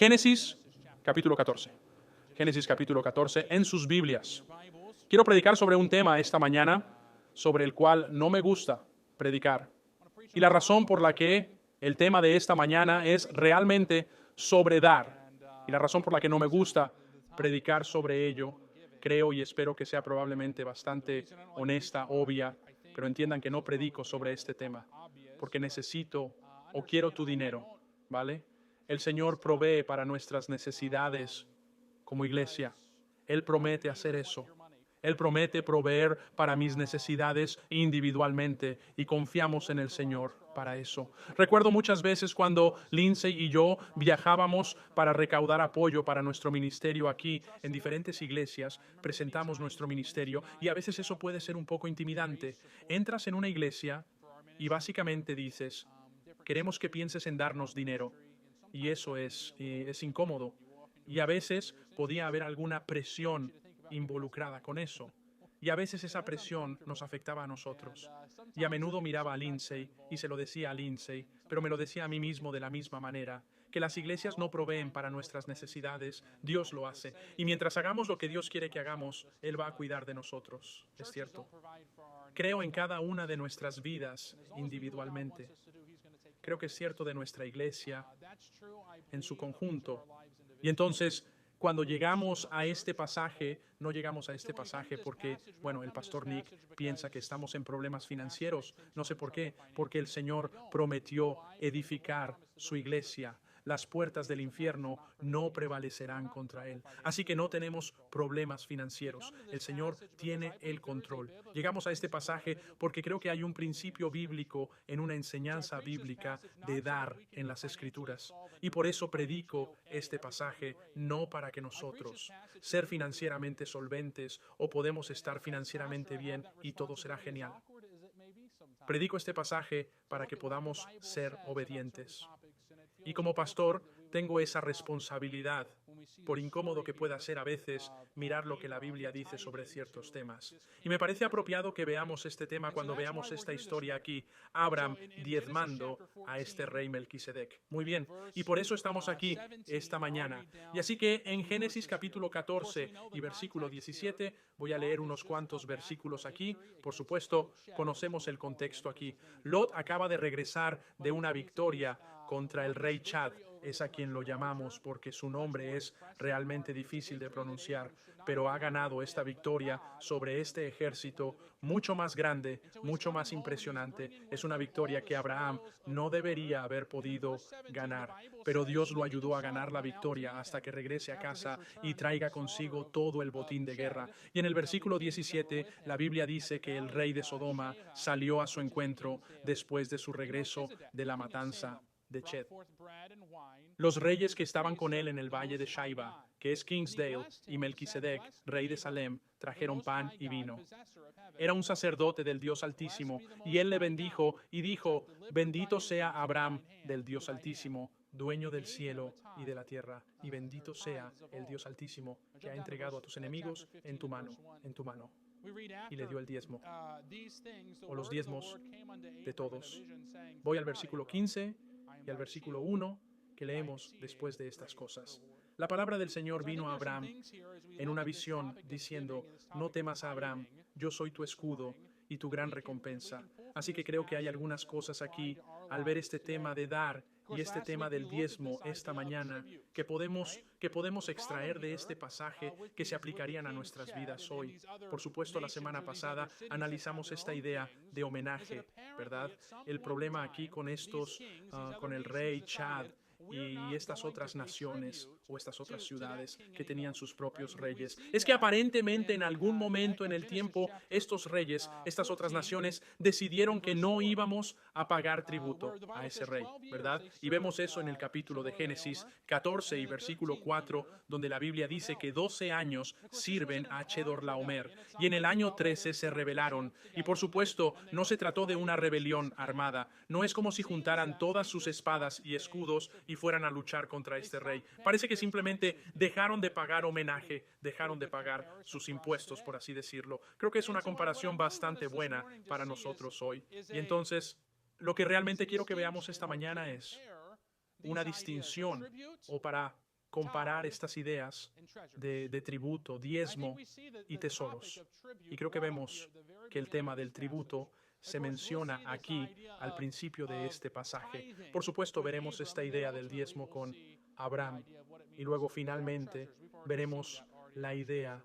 Génesis capítulo 14. Génesis capítulo 14 en sus Biblias. Quiero predicar sobre un tema esta mañana sobre el cual no me gusta predicar. Y la razón por la que el tema de esta mañana es realmente sobre dar. Y la razón por la que no me gusta predicar sobre ello, creo y espero que sea probablemente bastante honesta, obvia, pero entiendan que no predico sobre este tema, porque necesito o quiero tu dinero, ¿vale? El Señor provee para nuestras necesidades como iglesia. Él promete hacer eso. Él promete proveer para mis necesidades individualmente y confiamos en el Señor para eso. Recuerdo muchas veces cuando Lindsay y yo viajábamos para recaudar apoyo para nuestro ministerio aquí en diferentes iglesias, presentamos nuestro ministerio y a veces eso puede ser un poco intimidante. Entras en una iglesia y básicamente dices, queremos que pienses en darnos dinero y eso es incómodo. Y a veces podía haber alguna presión involucrada con eso. Y a veces esa presión nos afectaba a nosotros. Y a menudo miraba a Lindsay y se lo decía a Lindsay, pero me lo decía a mí mismo de la misma manera, que las iglesias no proveen para nuestras necesidades, Dios lo hace. Y mientras hagamos lo que Dios quiere que hagamos, Él va a cuidar de nosotros. Es cierto. Creo en cada una de nuestras vidas individualmente. Creo que es cierto de nuestra iglesia en su conjunto. Y entonces, cuando llegamos a este pasaje, no llegamos a este pasaje porque, bueno, el pastor Nick piensa que estamos en problemas financieros. No sé por qué, porque el Señor prometió edificar su iglesia. Las puertas del infierno no prevalecerán contra él. Así que no tenemos problemas financieros. El Señor tiene el control. Llegamos a este pasaje porque creo que hay un principio bíblico en una enseñanza bíblica de dar en las Escrituras. Y por eso predico este pasaje, no para que nosotros ser financieramente solventes o podemos estar financieramente bien y todo será genial. Predico este pasaje para que podamos ser obedientes. Y como pastor, tengo esa responsabilidad, por incómodo que pueda ser a veces, mirar lo que la Biblia dice sobre ciertos temas. Y me parece apropiado que veamos este tema cuando veamos esta historia aquí, Abraham diezmando a este rey Melquisedec. Muy bien, y por eso estamos aquí esta mañana. Y así que en Génesis capítulo 14 y versículo 17, voy a leer unos cuantos versículos aquí. Por supuesto, conocemos el contexto aquí. Lot acaba de regresar de una victoria contra el rey Chad, es a quien lo llamamos porque su nombre es realmente difícil de pronunciar, pero ha ganado esta victoria sobre este ejército mucho más grande, mucho más impresionante. Es una victoria que Abraham no debería haber podido ganar, pero Dios lo ayudó a ganar la victoria hasta que regrese a casa y traiga consigo todo el botín de guerra. Y en el versículo 17, la Biblia dice que el rey de Sodoma salió a su encuentro después de su regreso de la matanza de Ched. Los reyes que estaban con él en el valle de Shaiba, que es Kingsdale, y Melquisedec, rey de Salem, trajeron pan y vino. Era un sacerdote del Dios Altísimo, y él le bendijo y dijo, bendito sea Abraham del Dios Altísimo, dueño del cielo y de la tierra, y bendito sea el Dios Altísimo, que ha entregado a tus enemigos en tu mano, en tu mano. Y le dio el diezmo, o los diezmos de todos. Voy al versículo 15 y al versículo 1 que leemos después de estas cosas. La palabra del Señor vino a Abraham en una visión diciendo, no temas a Abraham, yo soy tu escudo y tu gran recompensa. Así que creo que hay algunas cosas aquí al ver este tema de dar y este tema del diezmo esta mañana que podemos extraer de este pasaje que se aplicarían a nuestras vidas hoy. Por supuesto, la semana pasada analizamos esta idea de homenaje, ¿verdad? El problema aquí con con el rey Chad y estas otras naciones o estas otras ciudades que tenían sus propios reyes. Es que aparentemente en algún momento en el tiempo estos reyes, estas otras naciones decidieron que no íbamos a pagar tributo a ese rey, ¿verdad? Y vemos eso en el capítulo de Génesis 14 y versículo 4, donde la Biblia dice que 12 años sirven a Chedorlaomer y en el año 13 se rebelaron. Y por supuesto, no se trató de una rebelión armada. No es como si juntaran todas sus espadas y escudos y fueran a luchar contra este rey. Parece que simplemente dejaron de pagar homenaje, dejaron de pagar sus impuestos, por así decirlo. Creo que es una comparación bastante buena para nosotros hoy. Y entonces, lo que realmente quiero que veamos esta mañana es una distinción, o para comparar estas ideas de tributo, diezmo y tesoros. Y creo que vemos que el tema del tributo se menciona aquí al principio de este pasaje. Por supuesto, veremos esta idea del diezmo con Abraham y luego finalmente veremos la idea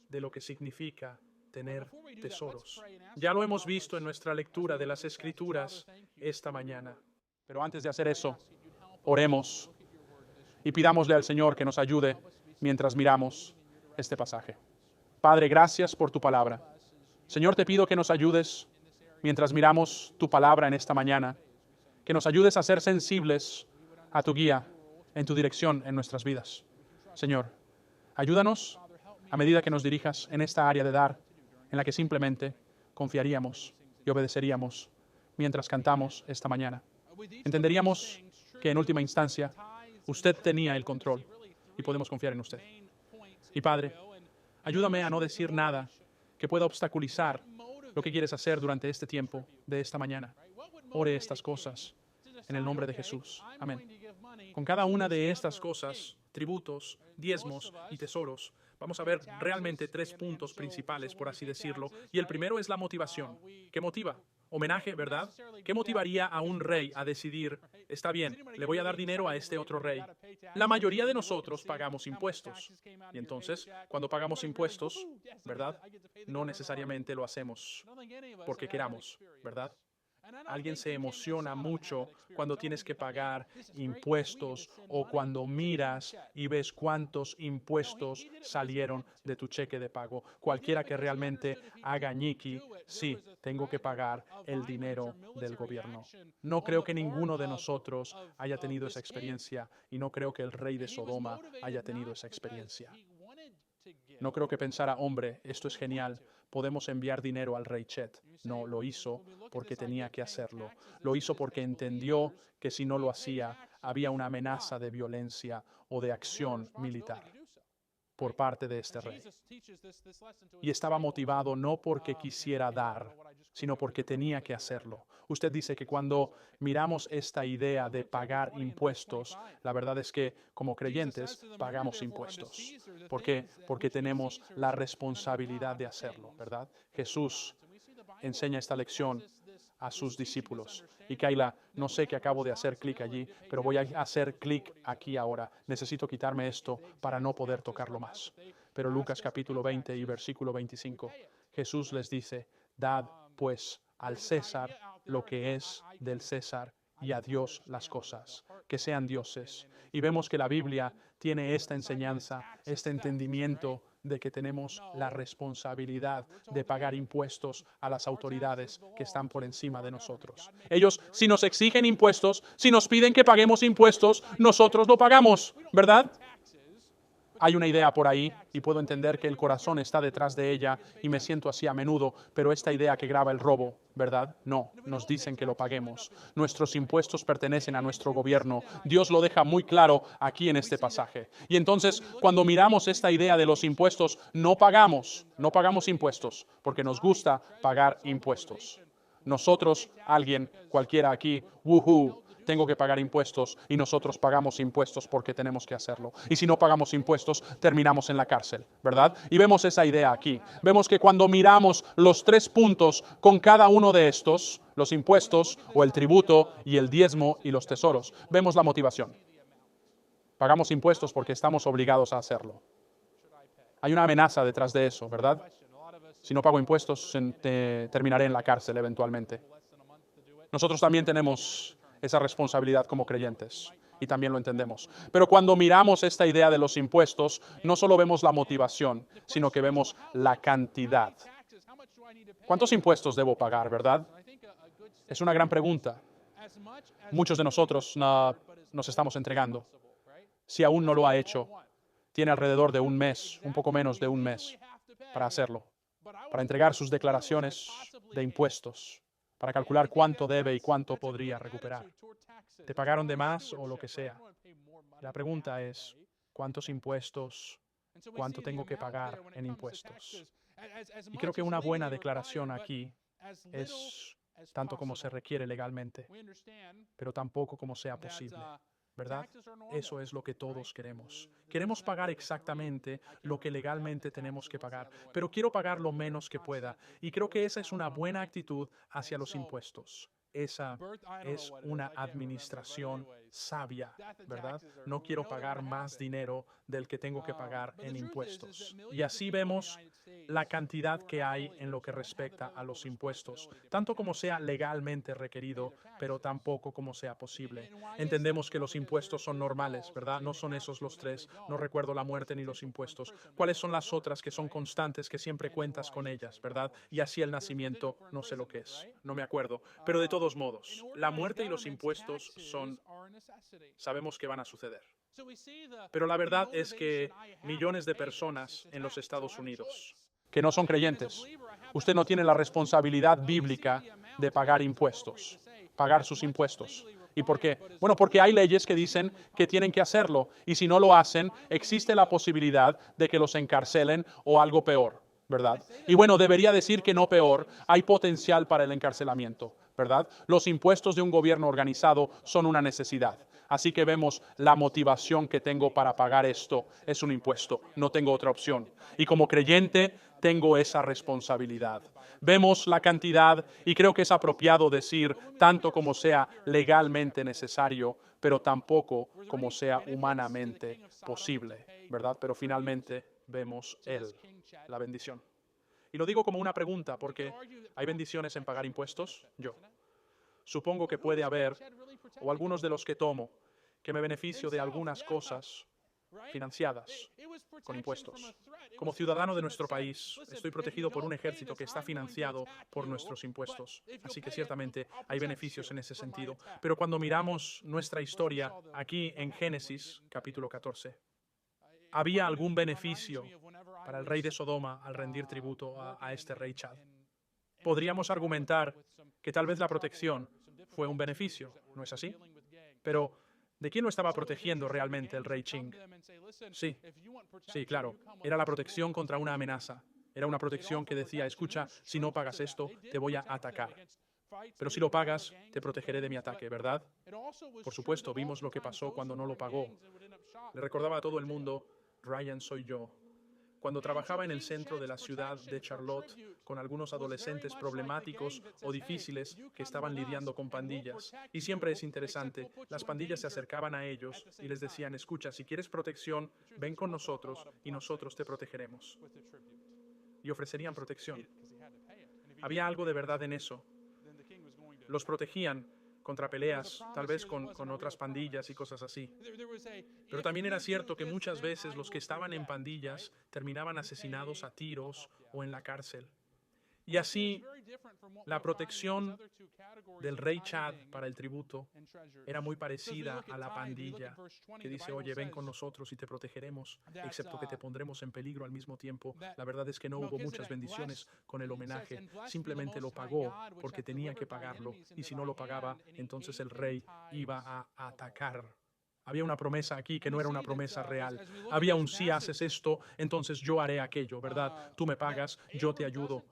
de lo que significa tener tesoros. Ya lo hemos visto en nuestra lectura de las Escrituras esta mañana. Pero antes de hacer eso, oremos y pidámosle al Señor que nos ayude mientras miramos este pasaje. Padre, gracias por tu palabra. Señor, te pido que nos ayudes mientras miramos tu palabra en esta mañana, que nos ayudes a ser sensibles a tu guía, en tu dirección en nuestras vidas. Señor, ayúdanos a medida que nos dirijas en esta área de dar, en la que simplemente confiaríamos y obedeceríamos mientras cantamos esta mañana. Entenderíamos que en última instancia usted tenía el control y podemos confiar en usted. Y Padre, ayúdame a no decir nada que pueda obstaculizar lo que quieres hacer durante este tiempo de esta mañana. Ore estas cosas en el nombre de Jesús. Amén. Con cada una de estas cosas, tributos, diezmos y tesoros, vamos a ver realmente tres puntos principales, por así decirlo. Y el primero es la motivación. ¿Qué motiva? Homenaje, ¿verdad? ¿Qué motivaría a un rey a decidir, está bien, le voy a dar dinero a este otro rey? La mayoría de nosotros pagamos impuestos. Y entonces, cuando pagamos impuestos, ¿verdad? No necesariamente lo hacemos porque queramos, ¿verdad? Alguien se emociona mucho cuando tienes que pagar impuestos o cuando miras y ves cuántos impuestos salieron de tu cheque de pago. Cualquiera que realmente haga ñiqui, sí, tengo que pagar el dinero del gobierno. No creo que ninguno de nosotros haya tenido esa experiencia y no creo que el rey de Sodoma haya tenido esa experiencia. No creo que pensara, hombre, esto es genial, podemos enviar dinero al rey Chet. No, lo hizo porque tenía que hacerlo. Lo hizo porque entendió que si no lo hacía, había una amenaza de violencia o de acción militar por parte de este rey. Y estaba motivado no porque quisiera dar, sino porque tenía que hacerlo. Usted dice que cuando miramos esta idea de pagar impuestos, la verdad es que como creyentes pagamos impuestos. ¿Por qué? Porque tenemos la responsabilidad de hacerlo, ¿verdad? Jesús enseña esta lección a sus discípulos. Y Kayla, no sé que acabo de hacer clic allí, pero voy a hacer clic aquí ahora. Necesito quitarme esto para no poder tocarlo más. Pero Lucas capítulo 20 y versículo 25, Jesús les dice, dad pues al César lo que es del César y a Dios las cosas, que sean dioses. Y vemos que la Biblia tiene esta enseñanza, este entendimiento de que tenemos la responsabilidad de pagar impuestos a las autoridades que están por encima de nosotros. Ellos, si nos exigen impuestos, si nos piden que paguemos impuestos, nosotros lo pagamos, ¿verdad? Hay una idea por ahí y puedo entender que el corazón está detrás de ella y me siento así a menudo, pero esta idea que graba el robo, ¿verdad? No, nos dicen que lo paguemos. Nuestros impuestos pertenecen a nuestro gobierno. Dios lo deja muy claro aquí en este pasaje. Y entonces, cuando miramos esta idea de los impuestos, no pagamos impuestos porque nos gusta pagar impuestos. Nosotros, alguien, cualquiera aquí, woohoo, tengo que pagar impuestos y nosotros pagamos impuestos porque tenemos que hacerlo. Y si no pagamos impuestos, terminamos en la cárcel, ¿verdad? Y vemos esa idea aquí. Vemos que cuando miramos los tres puntos con cada uno de estos, los impuestos o el tributo y el diezmo y los tesoros, vemos la motivación. Pagamos impuestos porque estamos obligados a hacerlo. Hay una amenaza detrás de eso, ¿verdad? Si no pago impuestos, terminaré en la cárcel eventualmente. Nosotros también tenemos esa responsabilidad como creyentes y también lo entendemos. Pero cuando miramos esta idea de los impuestos, no solo vemos la motivación, sino que vemos la cantidad. ¿Cuántos impuestos debo pagar, verdad? Es una gran pregunta. Muchos de nosotros nos estamos entregando. Si aún no lo ha hecho, tiene alrededor de un mes, un poco menos de un mes, para hacerlo, para entregar sus declaraciones de impuestos, para calcular cuánto debe y cuánto podría recuperar. ¿Te pagaron de más o lo que sea? La pregunta es, ¿cuántos impuestos, cuánto tengo que pagar en impuestos? Y creo que una buena declaración aquí es tanto como se requiere legalmente, pero tampoco como sea posible. ¿verdad? Eso es lo que todos queremos. Queremos pagar exactamente lo que legalmente tenemos que pagar, pero quiero pagar lo menos que pueda. Y creo que esa es una buena actitud hacia los impuestos. Esa es una administración sabia, ¿verdad? No quiero pagar más dinero del que tengo que pagar en impuestos. Y así vemos la cantidad que hay en lo que respecta a los impuestos, tanto como sea legalmente requerido, pero tampoco como sea posible. Entendemos que los impuestos son normales, ¿verdad? No son esos los tres. No recuerdo la muerte ni los impuestos. ¿Cuáles son las otras que son constantes, que siempre cuentas con ellas, ¿verdad? Y así el nacimiento, no sé lo que es, no me acuerdo. Pero de todos modos, la muerte y los impuestos sabemos que van a suceder. Pero la verdad es que millones de personas en los Estados Unidos que no son creyentes, usted no tiene la responsabilidad bíblica de pagar impuestos, pagar sus impuestos. ¿Y por qué? Bueno, porque hay leyes que dicen que tienen que hacerlo y si no lo hacen, existe la posibilidad de que los encarcelen o algo peor, ¿verdad? Y bueno, debería decir que no peor, hay potencial para el encarcelamiento, ¿verdad? Los impuestos de un gobierno organizado son una necesidad. Así que vemos la motivación que tengo para pagar esto es un impuesto, no tengo otra opción. Y como creyente tengo esa responsabilidad. Vemos la cantidad y creo que es apropiado decir tanto como sea legalmente necesario, pero tampoco como sea humanamente posible, ¿verdad? Pero finalmente vemos la bendición. Y lo digo como una pregunta porque ¿hay bendiciones en pagar impuestos? Yo. Supongo que puede haber, o algunos de los que tomo, que me beneficio de algunas cosas financiadas con impuestos. Como ciudadano de nuestro país, estoy protegido por un ejército que está financiado por nuestros impuestos. Así que ciertamente hay beneficios en ese sentido. Pero cuando miramos nuestra historia aquí en Génesis, capítulo 14, ¿había algún beneficio para el rey de Sodoma al rendir tributo a este rey Chad? Podríamos argumentar que tal vez la protección fue un beneficio, ¿no es así? Pero, ¿de quién lo estaba protegiendo realmente el rey Ching? Sí, sí, claro, era la protección contra una amenaza. Era una protección que decía, escucha, si no pagas esto, te voy a atacar. Pero si lo pagas, te protegeré de mi ataque, ¿verdad? Por supuesto, vimos lo que pasó cuando no lo pagó. Le recordaba a todo el mundo, Ryan soy yo. Cuando trabajaba en el centro de la ciudad de Charlotte con algunos adolescentes problemáticos o difíciles que estaban lidiando con pandillas. Y siempre es interesante, las pandillas se acercaban a ellos y les decían, escucha, si quieres protección, ven con nosotros y nosotros te protegeremos. Y ofrecerían protección. Había algo de verdad en eso. Los protegían contra peleas, tal vez con otras pandillas y cosas así. Pero también era cierto que muchas veces los que estaban en pandillas terminaban asesinados a tiros o en la cárcel. Y así, la protección del rey Chad para el tributo era muy parecida a la pandilla que dice, oye, ven con nosotros y te protegeremos, excepto que te pondremos en peligro al mismo tiempo. La verdad es que no hubo muchas bendiciones con el homenaje, simplemente lo pagó porque tenía que pagarlo, y si no lo pagaba, entonces el rey iba a atacar. Había una promesa aquí que no era una promesa real. Había un si haces esto, entonces yo haré aquello, ¿verdad? Tú me pagas, yo te ayudo.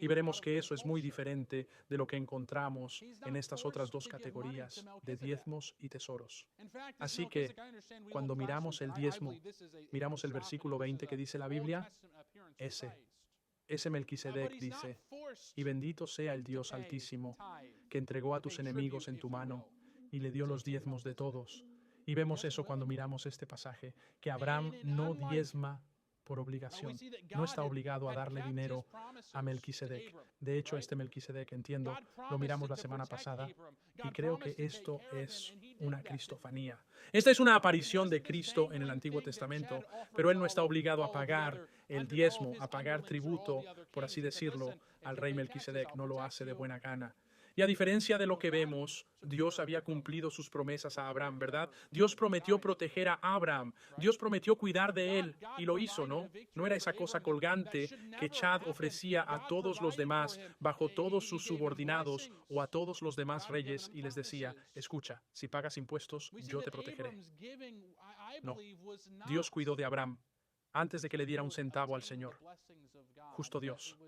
Y veremos que eso es muy diferente de lo que encontramos en estas otras dos categorías de diezmos y tesoros. Así que cuando miramos el diezmo, miramos el versículo 20 que dice la Biblia, ese Melquisedec dice, y bendito sea el Dios Altísimo, que entregó a tus enemigos en tu mano y le dio los diezmos de todos. Y vemos eso cuando miramos este pasaje, que Abraham no diezma por obligación, no está obligado a darle dinero a Melquisedec. De hecho, este Melquisedec, entiendo, lo miramos la semana pasada y creo que esto es una cristofanía. Esta es una aparición de Cristo en el Antiguo Testamento, pero él no está obligado a pagar el diezmo, a pagar tributo, por así decirlo, al rey Melquisedec, no lo hace de buena gana. Y a diferencia de lo que vemos, Dios había cumplido sus promesas a Abraham, ¿verdad? Dios prometió proteger a Abraham, Dios prometió cuidar de él, y lo hizo, ¿no? No era esa cosa colgante que Chad ofrecía a todos los demás, bajo todos sus subordinados o a todos los demás reyes, y les decía, escucha, si pagas impuestos, yo te protegeré. No, Dios cuidó de Abraham antes de que le diera un centavo al Señor. Justo Dios.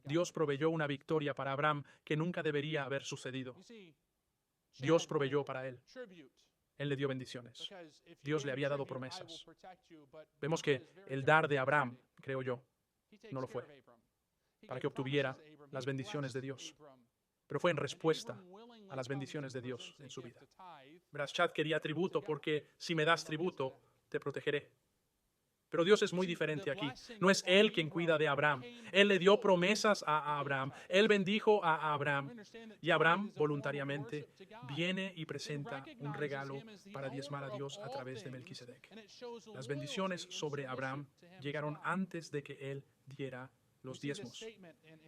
Dios proveyó una victoria para Abraham que nunca debería haber sucedido. Dios proveyó para él. Él le dio bendiciones. Dios le había dado promesas. Vemos que el dar de Abraham, creo yo, no lo fue, para que obtuviera las bendiciones de Dios, pero fue en respuesta a las bendiciones de Dios en su vida. Verás, Chad quería tributo porque si me das tributo, te protegeré. Pero Dios es muy diferente aquí. No es Él quien cuida de Abraham. Él le dio promesas a Abraham. Él bendijo a Abraham. Y Abraham voluntariamente viene y presenta un regalo para diezmar a Dios a través de Melquisedec. Las bendiciones sobre Abraham llegaron antes de que él diera los diezmos.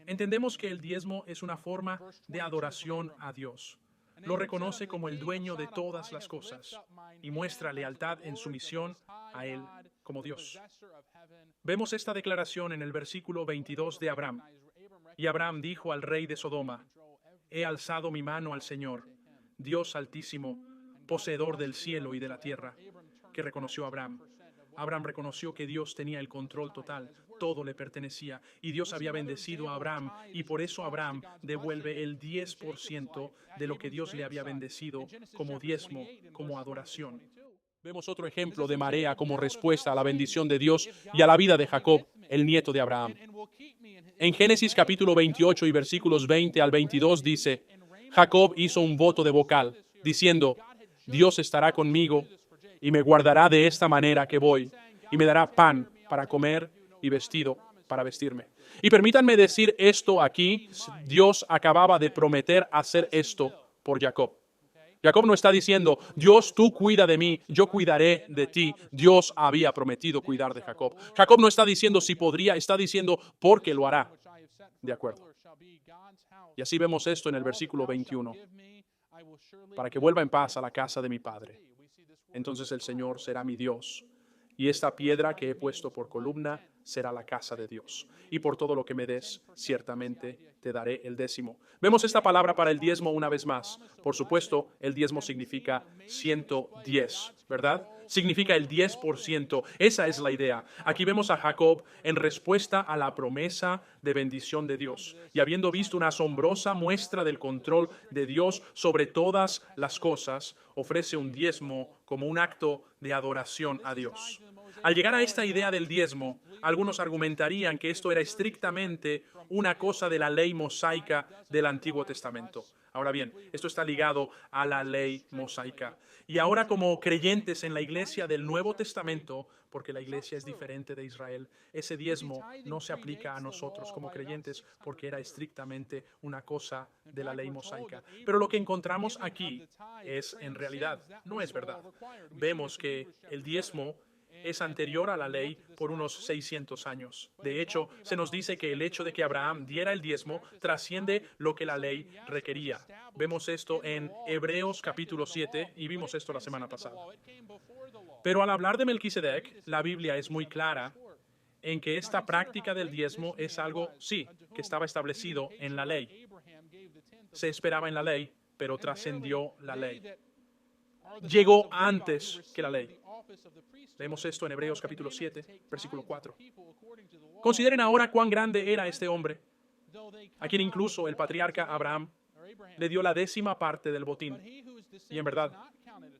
Entendemos que el diezmo es una forma de adoración a Dios. Lo reconoce como el dueño de todas las cosas y muestra lealtad en sumisión a Él como Dios. Vemos esta declaración en el versículo 22 de Abraham. Y Abraham dijo al rey de Sodoma: he alzado mi mano al Señor, Dios altísimo, poseedor del cielo y de la tierra. Que reconoció Abraham. Abraham reconoció que Dios tenía el control total, todo le pertenecía, y Dios había bendecido a Abraham, y por eso Abraham devuelve el 10% de lo que Dios le había bendecido como diezmo, como adoración. Vemos otro ejemplo de marea como respuesta a la bendición de Dios y a la vida de Jacob, el nieto de Abraham. En Génesis capítulo 28 y versículos 20 al 22 dice: Jacob hizo un voto de vocal, diciendo: Dios estará conmigo y me guardará de esta manera que voy, y me dará pan para comer y vestido para vestirme. Y permítanme decir esto aquí: Dios acababa de prometer hacer esto por Jacob. Jacob no está diciendo: Dios, tú cuida de mí, yo cuidaré de ti. Dios había prometido cuidar de Jacob. Jacob no está diciendo si podría, está diciendo porque lo hará. De acuerdo. Y así vemos esto en el versículo 21. Para que vuelva en paz a la casa de mi padre. Entonces el Señor será mi Dios, y esta piedra que he puesto por columna será la casa de Dios. Y por todo lo que me des, ciertamente te daré el 10. Vemos esta palabra para el diezmo una vez más. Por supuesto, el diezmo significa 110, ¿verdad? Significa el 10%. Esa es la idea. Aquí vemos a Jacob en respuesta a la promesa de bendición de Dios. Y habiendo visto una asombrosa muestra del control de Dios sobre todas las cosas, ofrece un diezmo como un acto de adoración a Dios. Al llegar a esta idea del diezmo, algunos argumentarían que esto era estrictamente una cosa de la ley mosaica del Antiguo Testamento. Ahora bien, esto está ligado a la ley mosaica. Y ahora, como creyentes en la iglesia del Nuevo Testamento, porque la iglesia es diferente de Israel, ese diezmo no se aplica a nosotros como creyentes porque era estrictamente una cosa de la ley mosaica. Pero lo que encontramos aquí es, en realidad, no es verdad. Vemos que el diezmo es anterior a la ley por unos 600 años. De hecho, se nos dice que el hecho de que Abraham diera el diezmo trasciende lo que la ley requería. Vemos esto en Hebreos capítulo 7 y vimos esto la semana pasada. Pero al hablar de Melquisedec, la Biblia es muy clara en que esta práctica del diezmo es algo, sí, que estaba establecido en la ley. Se esperaba en la ley, pero trascendió la ley. Llegó antes que la ley. Leemos esto en Hebreos capítulo 7, versículo 4. Consideren ahora cuán grande era este hombre, a quien incluso el patriarca Abraham le dio la 10ª parte del botín. Y en verdad,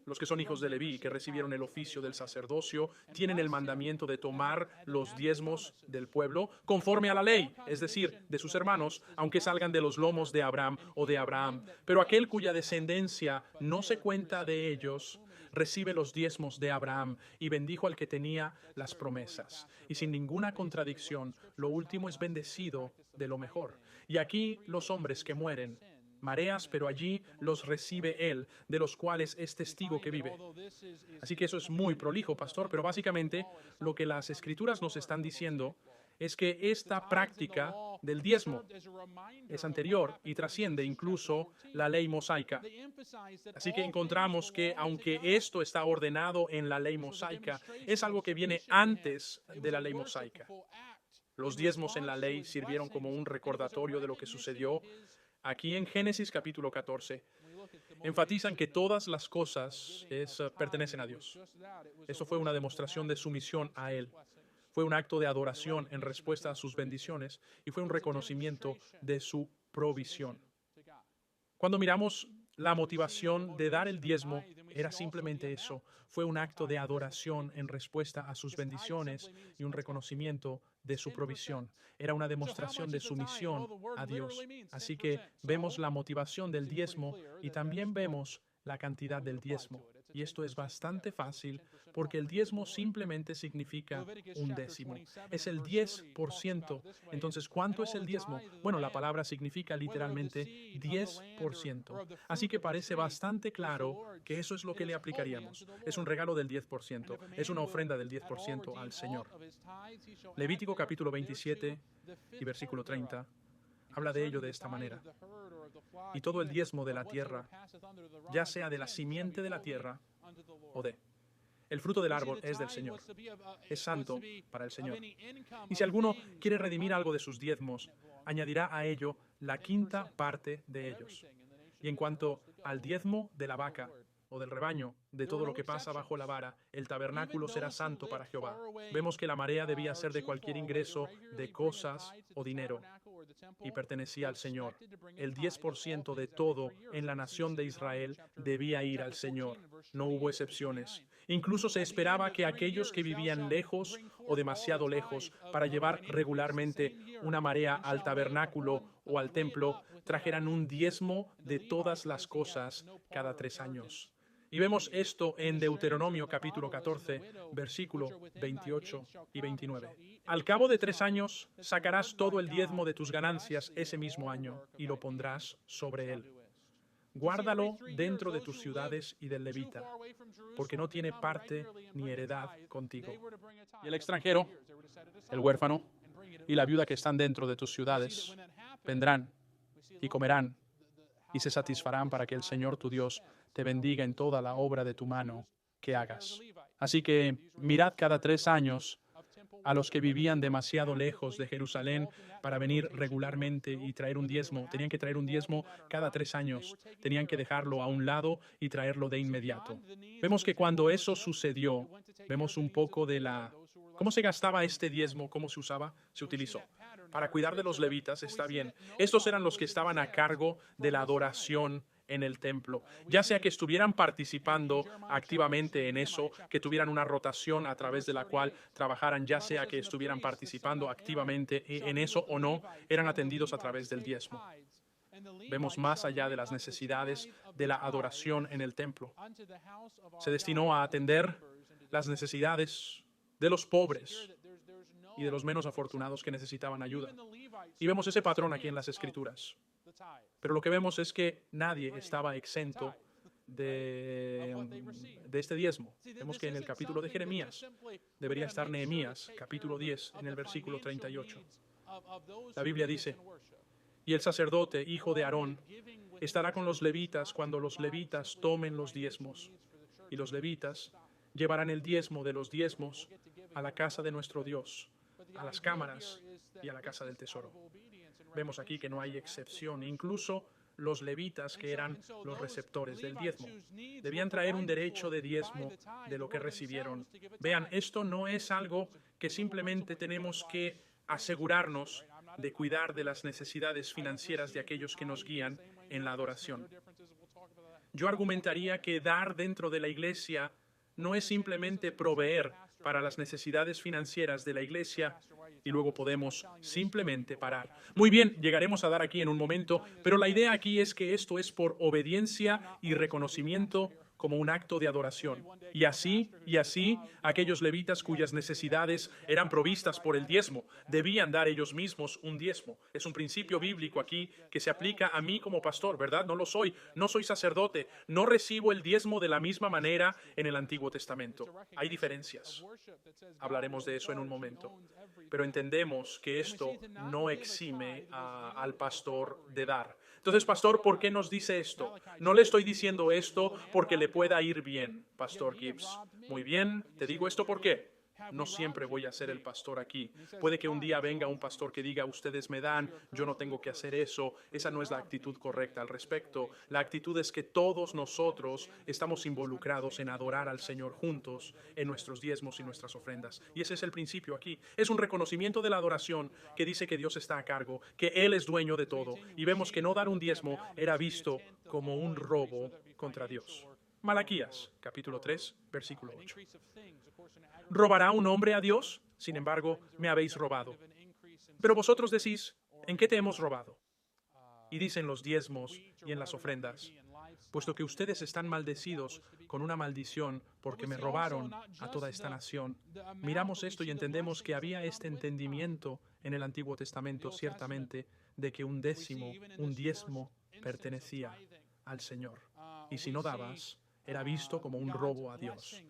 los que son hijos de Leví, que recibieron el oficio del sacerdocio, tienen el mandamiento de tomar los diezmos del pueblo conforme a la ley, es decir, de sus hermanos, aunque salgan de los lomos de Abraham o de Abraham. Pero aquel cuya descendencia no se cuenta de ellos, recibe los diezmos de Abraham y bendijo al que tenía las promesas. Y sin ninguna contradicción, lo último es bendecido de lo mejor. Y aquí los hombres que mueren, mareas, pero allí los recibe Él, de los cuales es testigo que vive. Así que eso es muy prolijo, pastor, pero básicamente lo que las Escrituras nos están diciendo es que esta práctica del diezmo es anterior y trasciende incluso la ley mosaica. Así que encontramos que aunque esto está ordenado en la ley mosaica, es algo que viene antes de la ley mosaica. Los diezmos en la ley sirvieron como un recordatorio de lo que sucedió. Aquí en Génesis capítulo 14, enfatizan que todas las cosas pertenecen a Dios. Eso fue una demostración de sumisión a Él. Fue un acto de adoración en respuesta a sus bendiciones y fue un reconocimiento de su provisión. Cuando miramos la motivación de dar el diezmo, Era simplemente eso. Fue un acto de adoración en respuesta a sus bendiciones y un reconocimiento de su provisión. Era una demostración de sumisión a Dios. Así que vemos la motivación del diezmo y también vemos la cantidad del diezmo. Y esto es bastante fácil porque el diezmo simplemente significa un décimo. Es el 10%. Entonces, ¿cuánto es el diezmo? Bueno, la palabra significa literalmente 10%. Así que parece bastante claro que eso es lo que le aplicaríamos. Es un regalo del 10%. Es una ofrenda del 10% al Señor. Levítico capítulo 27 y versículo 30 habla de ello de esta manera. Y todo el diezmo de la tierra, ya sea de la simiente de la tierra o de el fruto del árbol, es del Señor. Es santo para el Señor. Y si alguno quiere redimir algo de sus diezmos, añadirá a ello la quinta parte de ellos. Y en cuanto al diezmo de la vaca o del rebaño, de todo lo que pasa bajo la vara, el tabernáculo será santo para Jehová. Vemos que la marea debía ser de cualquier ingreso de cosas o dinero y pertenecía al Señor. El 10% de todo en la nación de Israel debía ir al Señor. No hubo excepciones. Incluso se esperaba que aquellos que vivían lejos o demasiado lejos para llevar regularmente una marea al tabernáculo o al templo trajeran un diezmo de todas las cosas cada 3 años. Y vemos esto en Deuteronomio capítulo 14, versículo 28 y 29. Al cabo de 3 años sacarás todo el diezmo de tus ganancias ese mismo año y lo pondrás sobre él. Guárdalo dentro de tus ciudades y del levita, porque no tiene parte ni heredad contigo. Y el extranjero, el huérfano y la viuda que están dentro de tus ciudades vendrán y comerán y se satisfarán para que el Señor tu Dios te bendiga en toda la obra de tu mano que hagas. Así que mirad cada 3 años a los que vivían demasiado lejos de Jerusalén para venir regularmente y traer un diezmo. Tenían que traer un diezmo cada 3 años. Tenían que dejarlo a un lado y traerlo de inmediato. Vemos que cuando eso sucedió, vemos un poco de ¿cómo se gastaba este diezmo? ¿Cómo se usaba? Se utilizó. Para cuidar de los levitas, está bien. Estos eran los que estaban a cargo de la adoración en el templo, ya sea que estuvieran participando activamente en eso, que tuvieran una rotación a través de la cual trabajaran, ya sea que estuvieran participando activamente en eso o no, eran atendidos a través del diezmo. Vemos más allá de las necesidades de la adoración en el templo. Se destinó a atender las necesidades de los pobres y de los menos afortunados que necesitaban ayuda. Y vemos ese patrón aquí en las Escrituras. Pero lo que vemos es que nadie estaba exento de este diezmo. Vemos que en el capítulo de Jeremías debería estar Nehemías, capítulo 10, en el versículo 38. La Biblia dice, y el sacerdote, hijo de Aarón, estará con los levitas cuando los levitas tomen los diezmos. Y los levitas llevarán el diezmo de los diezmos a la casa de nuestro Dios, a las cámaras y a la casa del tesoro. Vemos aquí que no hay excepción. Incluso los levitas, que eran los receptores del diezmo, debían traer un derecho de diezmo de lo que recibieron. Vean, esto no es algo que simplemente tenemos que asegurarnos de cuidar de las necesidades financieras de aquellos que nos guían en la adoración. Yo argumentaría que dar dentro de la iglesia no es simplemente proveer para las necesidades financieras de la iglesia y luego podemos simplemente parar. Muy bien, llegaremos a dar aquí en un momento, pero la idea aquí es que esto es por obediencia y reconocimiento como un acto de adoración. Y así, aquellos levitas cuyas necesidades eran provistas por el diezmo, debían dar ellos mismos un diezmo. Es un principio bíblico aquí que se aplica a mí como pastor, ¿verdad? No lo soy, no soy sacerdote, no recibo el diezmo de la misma manera en el Antiguo Testamento. Hay diferencias. Hablaremos de eso en un momento. Pero entendemos que esto no exime al pastor de dar. Entonces, pastor, ¿por qué nos dice esto? No le estoy diciendo esto porque le pueda ir bien, pastor Gibbs. Muy bien, te digo esto ¿por qué? No siempre voy a ser el pastor aquí. Puede que un día venga un pastor que diga, ustedes me dan, yo no tengo que hacer eso. Esa no es la actitud correcta al respecto. La actitud es que todos nosotros estamos involucrados en adorar al Señor juntos en nuestros diezmos y nuestras ofrendas. Y ese es el principio aquí. Es un reconocimiento de la adoración que dice que Dios está a cargo, que Él es dueño de todo. Y vemos que no dar un diezmo era visto como un robo contra Dios. Malaquías, capítulo 3, versículo 8. ¿Robará un hombre a Dios? Sin embargo, me habéis robado. Pero vosotros decís, ¿en qué te hemos robado? Y dicen los diezmos y en las ofrendas, puesto que ustedes están maldecidos con una maldición porque me robaron a toda esta nación. Miramos esto y entendemos que había este entendimiento en el Antiguo Testamento, ciertamente, de que un diezmo, pertenecía al Señor. Y si no dabas, era visto como un robo a Dios.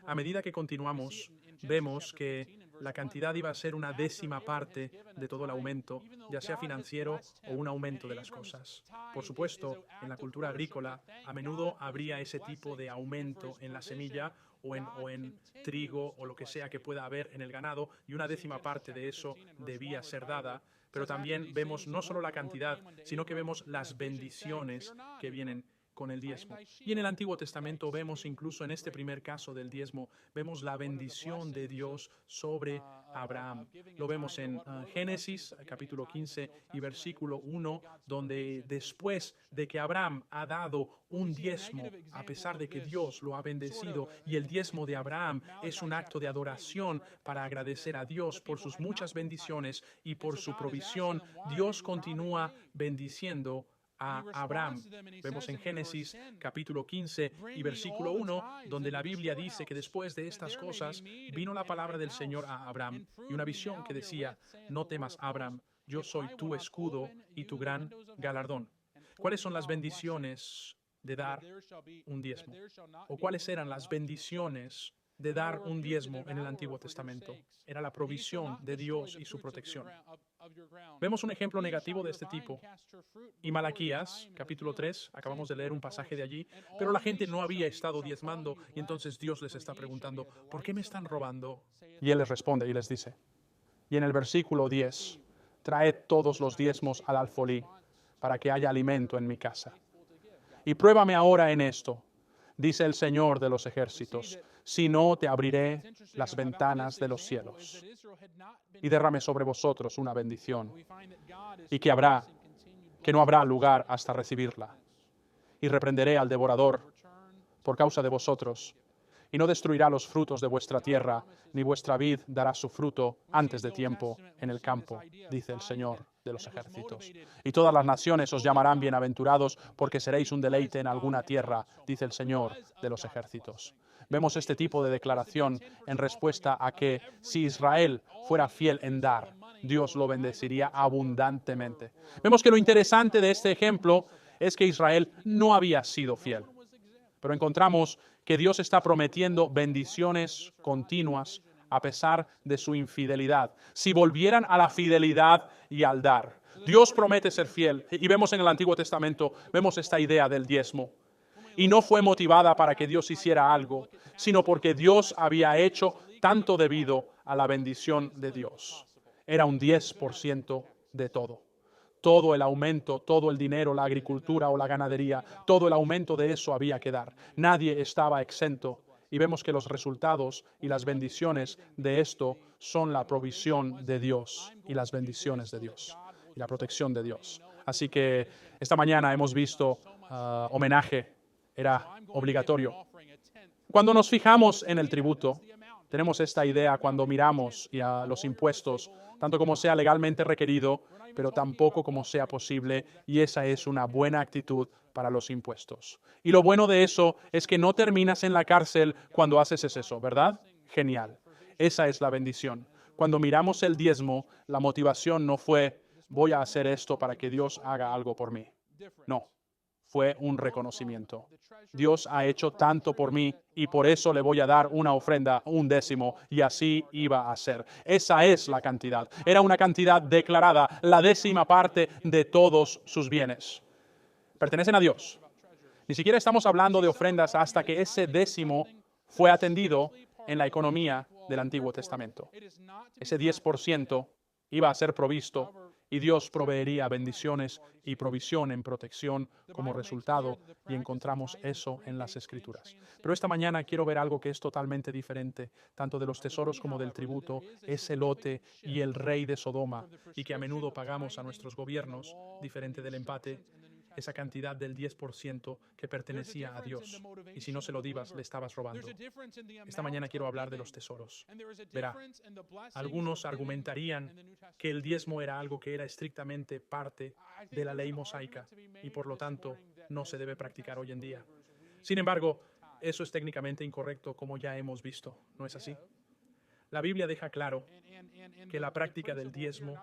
A medida que continuamos, vemos que la cantidad iba a ser una décima parte de todo el aumento, ya sea financiero o un aumento de las cosas. Por supuesto, en la cultura agrícola, a menudo habría ese tipo de aumento en la semilla o en trigo o lo que sea que pueda haber en el ganado, y una décima parte de eso debía ser dada. Pero también vemos no solo la cantidad, sino que vemos las bendiciones que vienen con el diezmo. Y en el Antiguo Testamento vemos, incluso en este primer caso del diezmo, vemos la bendición de Dios sobre Abraham. Lo vemos en Génesis capítulo 15 y versículo 1, donde después de que Abraham ha dado un diezmo, a pesar de que Dios lo ha bendecido, y el diezmo de Abraham es un acto de adoración para agradecer a Dios por sus muchas bendiciones y por su provisión, Dios continúa bendiciendo a Abraham. Vemos en Génesis capítulo 15 y versículo 1, donde la Biblia dice que después de estas cosas vino la palabra del Señor a Abraham y una visión que decía, no temas, Abraham, yo soy tu escudo y tu gran galardón. ¿Cuáles son las bendiciones de dar un diezmo? ¿O cuáles eran las bendiciones de dar un diezmo en el Antiguo Testamento? Era la provisión de Dios y su protección. Vemos un ejemplo negativo de este tipo. Y Malaquías, capítulo 3, acabamos de leer un pasaje de allí, pero la gente no había estado diezmando y entonces Dios les está preguntando, ¿por qué me están robando? Y Él les responde y les dice, y en el versículo 10, traed todos los diezmos al alfolí para que haya alimento en mi casa. Y pruébame ahora en esto, dice el Señor de los ejércitos, si no te abriré las ventanas de los cielos y derrame sobre vosotros una bendición, y que no habrá lugar hasta recibirla. Y reprenderé al devorador por causa de vosotros, y no destruirá los frutos de vuestra tierra, ni vuestra vid dará su fruto antes de tiempo en el campo, dice el Señor de los ejércitos. Y todas las naciones os llamarán bienaventurados, porque seréis un deleite en alguna tierra, dice el Señor de los ejércitos. Vemos este tipo de declaración en respuesta a que si Israel fuera fiel en dar, Dios lo bendeciría abundantemente. Vemos que lo interesante de este ejemplo es que Israel no había sido fiel. Pero encontramos que Dios está prometiendo bendiciones continuas a pesar de su infidelidad. Si volvieran a la fidelidad y al dar. Dios promete ser fiel. Y vemos en el Antiguo Testamento, vemos esta idea del diezmo. Y no fue motivada para que Dios hiciera algo, sino porque Dios había hecho tanto debido a la bendición de Dios. Era un 10% de todo. Todo el aumento, todo el dinero, la agricultura o la ganadería, todo el aumento de eso había que dar. Nadie estaba exento. Y vemos que los resultados y las bendiciones de esto son la provisión de Dios y las bendiciones de Dios y la protección de Dios. Así que esta mañana hemos visto homenaje, era obligatorio. Cuando nos fijamos en el tributo, tenemos esta idea cuando miramos a los impuestos, tanto como sea legalmente requerido, pero tampoco como sea posible, y esa es una buena actitud para los impuestos. Y lo bueno de eso es que no terminas en la cárcel cuando haces eso, ¿verdad? Genial. Esa es la bendición. Cuando miramos el diezmo, la motivación no fue, voy a hacer esto para que Dios haga algo por mí. No, fue un reconocimiento. Dios ha hecho tanto por mí y por eso le voy a dar una ofrenda, un décimo, y así iba a ser. Esa es la cantidad. Era una cantidad declarada, la décima parte de todos sus bienes. Pertenecen a Dios. Ni siquiera estamos hablando de ofrendas hasta que ese décimo fue atendido en la economía del Antiguo Testamento. Ese 10% iba a ser provisto y Dios proveería bendiciones y provisión en protección como resultado, y encontramos eso en las Escrituras. Pero esta mañana quiero ver algo que es totalmente diferente, tanto de los tesoros como del tributo, ese lote y el rey de Sodoma, y que a menudo pagamos a nuestros gobiernos, diferente del empate. esa cantidad del 10% que pertenecía a Dios. Y si no se lo dabas, le estabas robando. Esta mañana quiero hablar de los tesoros. Verá, algunos argumentarían que el diezmo era algo que era estrictamente parte de la ley mosaica y por lo tanto no se debe practicar hoy en día. Sin embargo, eso es técnicamente incorrecto, como ya hemos visto, ¿no es así? La Biblia deja claro que la práctica del diezmo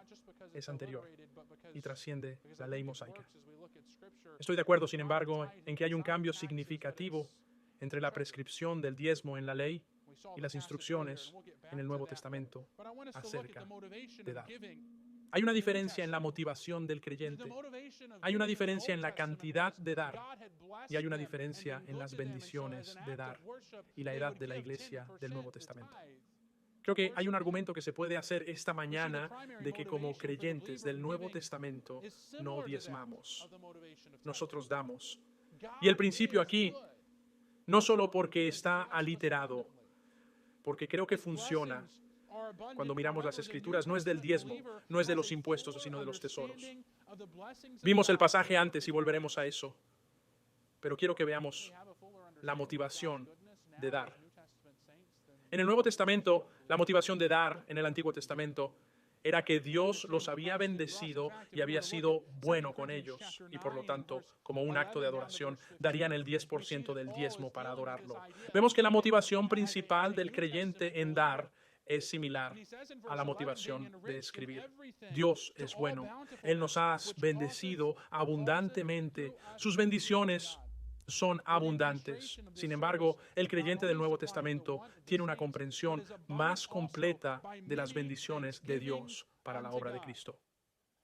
es anterior y trasciende la ley mosaica. Estoy de acuerdo, sin embargo, en que hay un cambio significativo entre la prescripción del diezmo en la ley y las instrucciones en el Nuevo Testamento acerca de dar. Hay una diferencia en la motivación del creyente, hay una diferencia en la cantidad de dar y hay una diferencia en las bendiciones de dar y la edad de la iglesia del Nuevo Testamento. Creo que hay un argumento que se puede hacer esta mañana de que como creyentes del Nuevo Testamento no diezmamos, nosotros damos. Y el principio aquí, no solo porque está aliterado, porque creo que funciona cuando miramos las Escrituras, no es del diezmo, no es de los impuestos, sino de los tesoros. Vimos el pasaje antes y volveremos a eso, pero quiero que veamos la motivación de dar. En el Nuevo Testamento, la motivación de dar en el Antiguo Testamento era que Dios los había bendecido y había sido bueno con ellos, y por lo tanto, como un acto de adoración, darían el 10% del diezmo para adorarlo. Vemos que la motivación principal del creyente en dar es similar a la motivación de escribir. Dios es bueno. Él nos ha bendecido abundantemente. Sus bendiciones son abundantes. Sin embargo, el creyente del Nuevo Testamento tiene una comprensión más completa de las bendiciones de Dios para la obra de Cristo.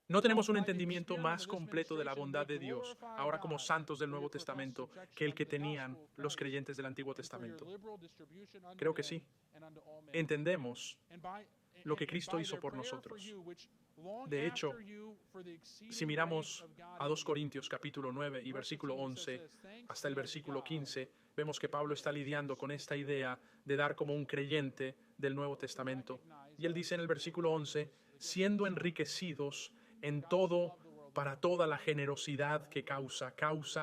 No tenemos un entendimiento más completo de la bondad de Dios, ahora como santos del Nuevo Testamento, que el que tenían los creyentes del Antiguo Testamento. Creo que sí. Entendemos lo que Cristo hizo por nosotros. De hecho, si miramos a 2 Corintios capítulo 9 y versículo 11 hasta el versículo 15, vemos que Pablo está lidiando con esta idea de dar como un creyente del Nuevo Testamento. Y él dice en el versículo 11, siendo enriquecidos en todo para toda la generosidad que causa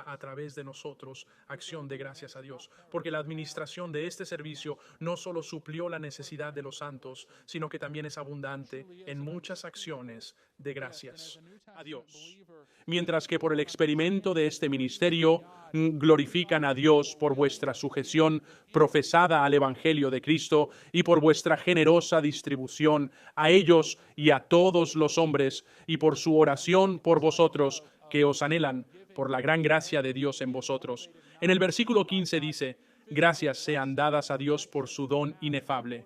a través de nosotros acción de gracias a Dios. Porque la administración de este servicio no solo suplió la necesidad de los santos, sino que también es abundante en muchas acciones de gracias a Dios. Mientras que por el experimento de este ministerio glorifican a Dios por vuestra sujeción profesada al Evangelio de Cristo y por vuestra generosa distribución a ellos y a todos los hombres y por su oración por vosotros que os anhelan por la gran gracia de Dios en vosotros. En el versículo 15 dice, gracias sean dadas a Dios por su don inefable.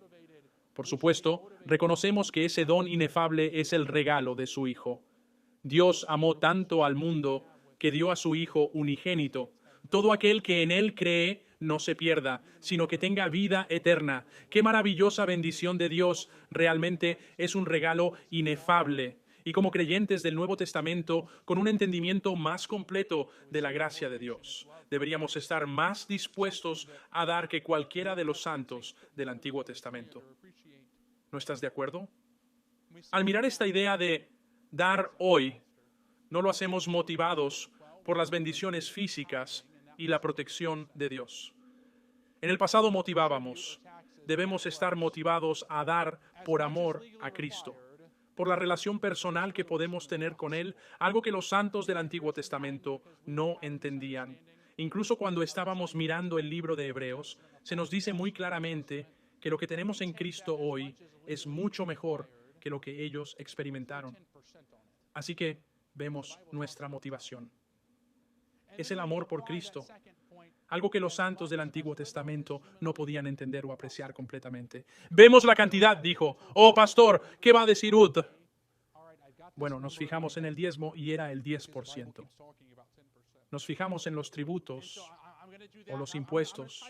Por supuesto, reconocemos que ese don inefable es el regalo de su Hijo. Dios amó tanto al mundo que dio a su Hijo unigénito. Todo aquel que en Él cree no se pierda, sino que tenga vida eterna. ¡Qué maravillosa bendición de Dios! Realmente es un regalo inefable. Y como creyentes del Nuevo Testamento, con un entendimiento más completo de la gracia de Dios, deberíamos estar más dispuestos a dar que cualquiera de los santos del Antiguo Testamento. ¿No estás de acuerdo? Al mirar esta idea de dar hoy, no lo hacemos motivados por las bendiciones físicas y la protección de Dios. En el pasado motivábamos. Debemos estar motivados a dar por amor a Cristo, por la relación personal que podemos tener con Él, algo que los santos del Antiguo Testamento no entendían. Incluso cuando estábamos mirando el libro de Hebreos, se nos dice muy claramente que lo que tenemos en Cristo hoy es mucho mejor que lo que ellos experimentaron. Así que vemos nuestra motivación. Es el amor por Cristo, algo que los santos del Antiguo Testamento no podían entender o apreciar completamente. Vemos la cantidad, dijo. Oh, pastor, ¿qué va a decir Ud? Bueno, nos fijamos en el diezmo y era el 10%. Nos fijamos en los tributos o los impuestos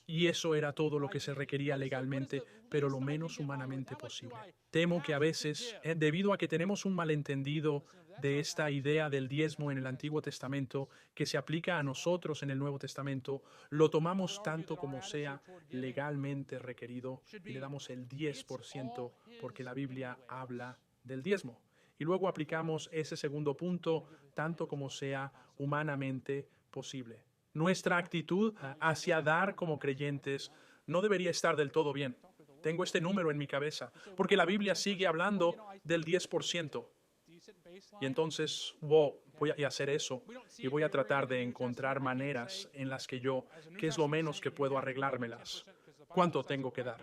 y eso era todo lo que se requería legalmente, pero lo menos humanamente posible. Temo que a veces, debido a que tenemos un malentendido de esta idea del diezmo en el Antiguo Testamento que se aplica a nosotros en el Nuevo Testamento, lo tomamos tanto como sea legalmente requerido y le damos el 10% porque la Biblia habla del diezmo. Y luego aplicamos ese segundo punto tanto como sea humanamente posible. Nuestra actitud hacia dar como creyentes no debería estar del todo bien. Tengo este número en mi cabeza, porque la Biblia sigue hablando del 10%. Y entonces voy a hacer eso y voy a tratar de encontrar maneras en las que ¿qué es lo menos que puedo arreglármelas? ¿Cuánto tengo que dar?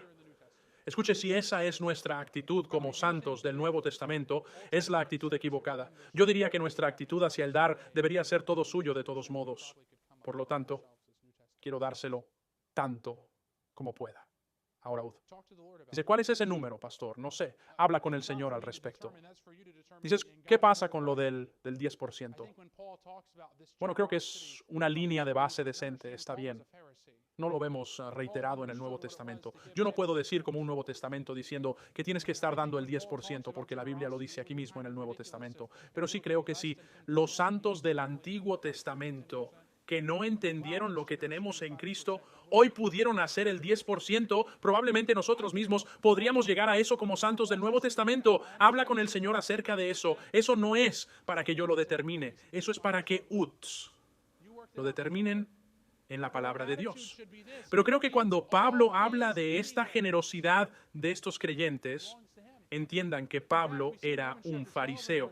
Escuche, si esa es nuestra actitud como santos del Nuevo Testamento, es la actitud equivocada. Yo diría que nuestra actitud hacia el dar debería ser todo suyo de todos modos. Por lo tanto, quiero dárselo tanto como pueda. Ahora, dice, ¿cuál es ese número, pastor? No sé. Habla con el Señor al respecto. Dices, ¿qué pasa con lo del 10%? Bueno, creo que es una línea de base decente, está bien. No lo vemos reiterado en el Nuevo Testamento. Yo no puedo decir como un Nuevo Testamento diciendo que tienes que estar dando el 10% porque la Biblia lo dice aquí mismo en el Nuevo Testamento. Pero sí creo que si los santos del Antiguo Testamento que no entendieron lo que tenemos en Cristo, hoy pudieron hacer el 10%, probablemente nosotros mismos podríamos llegar a eso como santos del Nuevo Testamento. Habla con el Señor acerca de eso. Eso no es para que yo lo determine. Eso es para que lo determinen en la palabra de Dios. Pero creo que cuando Pablo habla de esta generosidad de estos creyentes, entiendan que Pablo era un fariseo.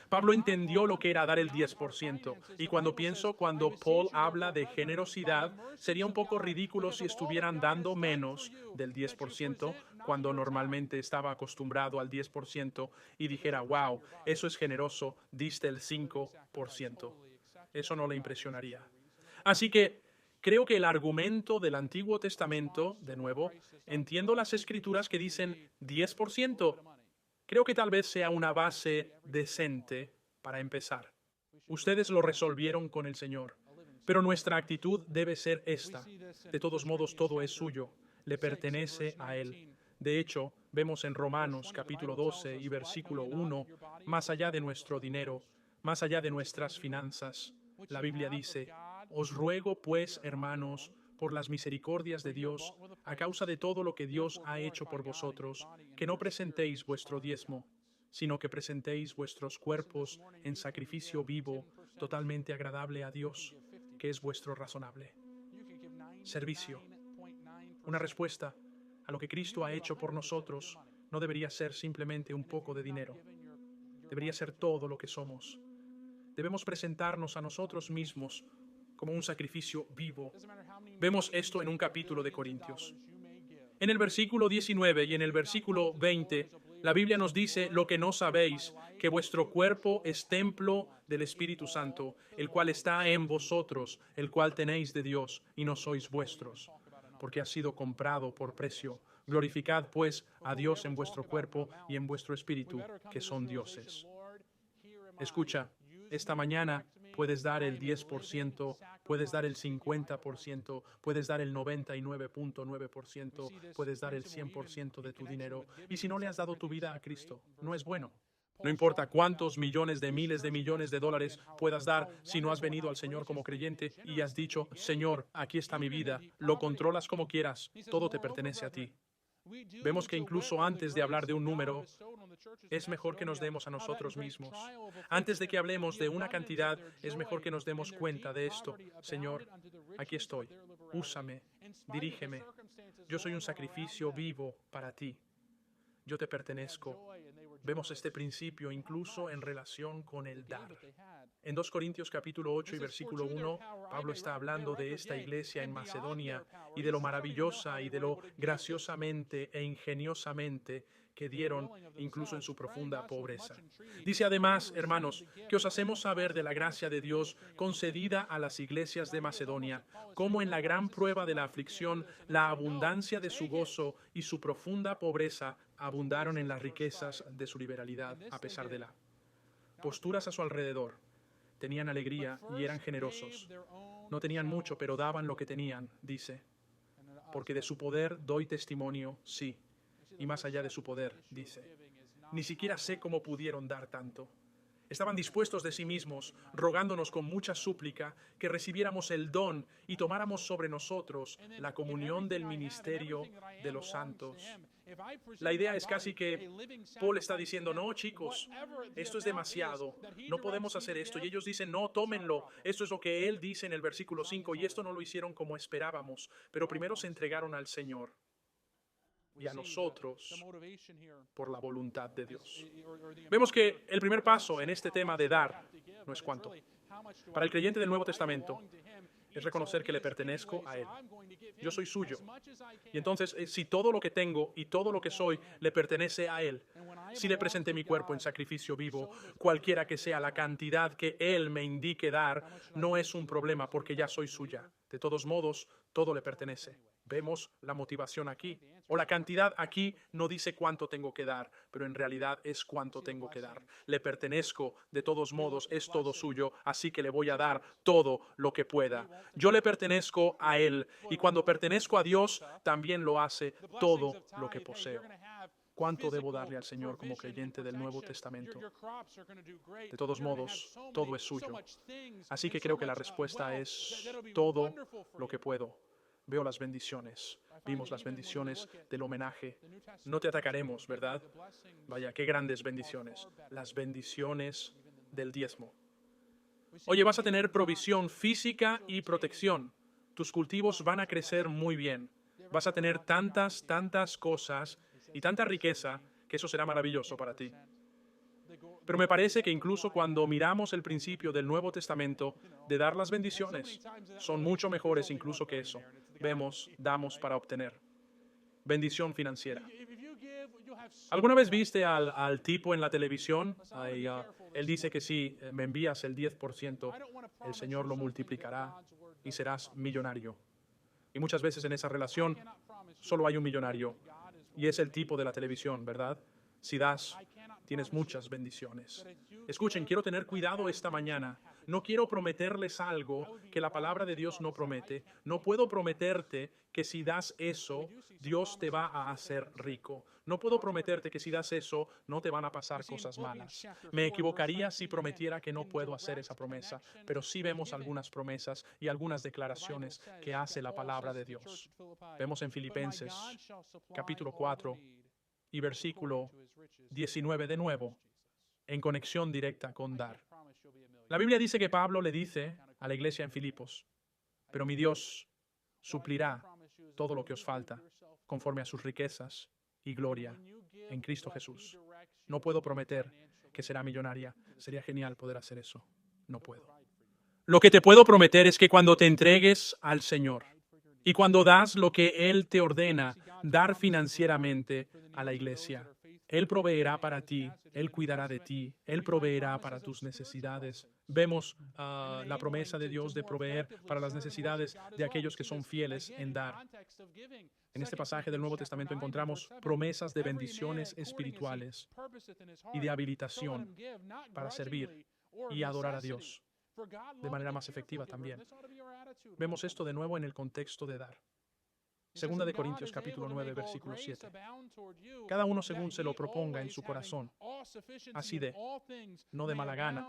Pablo entendió lo que era dar el 10%. Y cuando Paul habla de generosidad, sería un poco ridículo si estuvieran dando menos del 10% cuando normalmente estaba acostumbrado al 10% y dijera, wow, eso es generoso, diste el 5%. Eso no le impresionaría. Así que creo que el argumento del Antiguo Testamento, de nuevo, entiendo las escrituras que dicen 10%. Creo que tal vez sea una base decente para empezar. Ustedes lo resolvieron con el Señor, pero nuestra actitud debe ser esta. De todos modos, todo es suyo, le pertenece a Él. De hecho, vemos en Romanos capítulo 12 y versículo 1, más allá de nuestro dinero, más allá de nuestras finanzas, la Biblia dice, os ruego pues, hermanos, por las misericordias de Dios, a causa de todo lo que Dios ha hecho por vosotros, que no presentéis vuestro diezmo, sino que presentéis vuestros cuerpos en sacrificio vivo, totalmente agradable a Dios, que es vuestro razonable servicio. Una respuesta a lo que Cristo ha hecho por nosotros no debería ser simplemente un poco de dinero, debería ser todo lo que somos. Debemos presentarnos a nosotros mismos como un sacrificio vivo. Vemos esto en un capítulo de Corintios. En el versículo 19 y en el versículo 20, la Biblia nos dice lo que no sabéis, que vuestro cuerpo es templo del Espíritu Santo, el cual está en vosotros, el cual tenéis de Dios, y no sois vuestros, porque ha sido comprado por precio. Glorificad, pues, a Dios en vuestro cuerpo y en vuestro espíritu, que son dioses. Escucha, esta mañana puedes dar el 10%, puedes dar el 50%, puedes dar el 99.9%, puedes dar el 100% de tu dinero. Y si no le has dado tu vida a Cristo, no es bueno. No importa cuántos millones de miles de millones de dólares puedas dar, si no has venido al Señor como creyente y has dicho, Señor, aquí está mi vida, lo controlas como quieras, todo te pertenece a ti. Vemos que incluso antes de hablar de un número, es mejor que nos demos a nosotros mismos. Antes de que hablemos de una cantidad, es mejor que nos demos cuenta de esto. Señor, aquí estoy. Úsame, dirígeme. Yo soy un sacrificio vivo para ti. Yo te pertenezco. Vemos este principio incluso en relación con el dar. En 2 Corintios capítulo 8 y versículo 1, Pablo está hablando de esta iglesia en Macedonia y de lo maravillosa y de lo graciosamente e ingeniosamente que dieron incluso en su profunda pobreza. Dice además, hermanos, que os hacemos saber de la gracia de Dios concedida a las iglesias de Macedonia, como en la gran prueba de la aflicción, la abundancia de su gozo y su profunda pobreza abundaron en las riquezas de su liberalidad a pesar de la posturas a su alrededor. Tenían alegría y eran generosos. No tenían mucho, pero daban lo que tenían, dice. Porque de su poder doy testimonio, sí. Y más allá de su poder, dice. Ni siquiera sé cómo pudieron dar tanto. Estaban dispuestos de sí mismos, rogándonos con mucha súplica que recibiéramos el don y tomáramos sobre nosotros la comunión del ministerio de los santos. La idea es casi que Paul está diciendo, no, chicos, esto es demasiado, no podemos hacer esto. Y ellos dicen, no, tómenlo. Esto es lo que él dice en el versículo 5, y esto no lo hicieron como esperábamos, pero primero se entregaron al Señor y a nosotros por la voluntad de Dios. Vemos que el primer paso en este tema de dar no es cuánto. Para el creyente del Nuevo Testamento es reconocer que le pertenezco a Él. Yo soy suyo. Y entonces, si todo lo que tengo y todo lo que soy le pertenece a Él, si le presenté mi cuerpo en sacrificio vivo, cualquiera que sea la cantidad que Él me indique dar, no es un problema porque ya soy suya. De todos modos, todo le pertenece. Vemos la motivación aquí. O la cantidad aquí no dice cuánto tengo que dar, pero en realidad es cuánto tengo que dar. Le pertenezco, de todos modos, es todo suyo, así que le voy a dar todo lo que pueda. Yo le pertenezco a Él, y cuando pertenezco a Dios, también lo hace todo lo que poseo. ¿Cuánto debo darle al Señor como creyente del Nuevo Testamento? De todos modos, todo es suyo. Así que creo que la respuesta es todo lo que puedo. Veo las bendiciones. Vimos las bendiciones del homenaje. No te atacaremos, ¿verdad? Vaya, qué grandes bendiciones. Las bendiciones del diezmo. Oye, vas a tener provisión física y protección. Tus cultivos van a crecer muy bien. Vas a tener tantas cosas y tanta riqueza que eso será maravilloso para ti. Pero me parece que incluso cuando miramos el principio del Nuevo Testamento de dar las bendiciones, son mucho mejores incluso que eso. Vemos, damos para obtener. Bendición financiera. ¿Alguna vez viste al tipo en la televisión? Él dice que si me envías el 10%, el Señor lo multiplicará y serás millonario. Y muchas veces en esa relación solo hay un millonario. Y es el tipo de la televisión, ¿verdad? Si das, tienes muchas bendiciones. Escuchen, quiero tener cuidado esta mañana. No quiero prometerles algo que la palabra de Dios no promete. No puedo prometerte que si das eso, Dios te va a hacer rico. No puedo prometerte que si das eso, no te van a pasar cosas malas. Me equivocaría si prometiera que no puedo hacer esa promesa, pero sí vemos algunas promesas y algunas declaraciones que hace la palabra de Dios. Vemos en Filipenses, capítulo 4 y versículo 19 de nuevo, en conexión directa con dar. La Biblia dice que Pablo le dice a la iglesia en Filipos, pero mi Dios suplirá todo lo que os falta, conforme a sus riquezas y gloria en Cristo Jesús. No puedo prometer que será millonaria. Sería genial poder hacer eso. No puedo. Lo que te puedo prometer es que cuando te entregues al Señor y cuando das lo que Él te ordena, dar financieramente a la iglesia, Él proveerá para ti, Él cuidará de ti, Él proveerá para tus necesidades. Vemos la promesa de Dios de proveer para las necesidades de aquellos que son fieles en dar. En este pasaje del Nuevo Testamento encontramos promesas de bendiciones espirituales y de habilitación para servir y adorar a Dios de manera más efectiva también. Vemos esto de nuevo en el contexto de dar. Segunda de Corintios capítulo 9, versículo 7. Cada uno según se lo proponga en su corazón, así de, no de mala gana,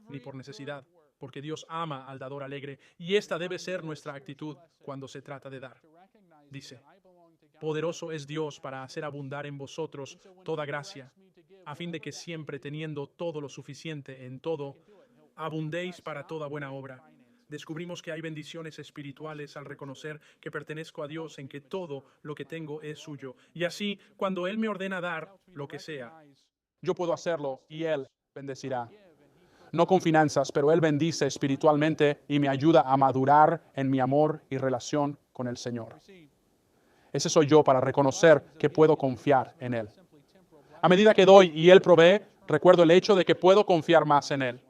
ni por necesidad, porque Dios ama al dador alegre, y esta debe ser nuestra actitud cuando se trata de dar. Dice, poderoso es Dios para hacer abundar en vosotros toda gracia, a fin de que siempre teniendo todo lo suficiente en todo, abundéis para toda buena obra. Descubrimos que hay bendiciones espirituales al reconocer que pertenezco a Dios, en que todo lo que tengo es suyo. Y así, cuando Él me ordena dar lo que sea, yo puedo hacerlo y Él bendecirá. No con finanzas, pero Él bendice espiritualmente y me ayuda a madurar en mi amor y relación con el Señor. Ese soy yo para reconocer que puedo confiar en Él. A medida que doy y Él provee, recuerdo el hecho de que puedo confiar más en Él.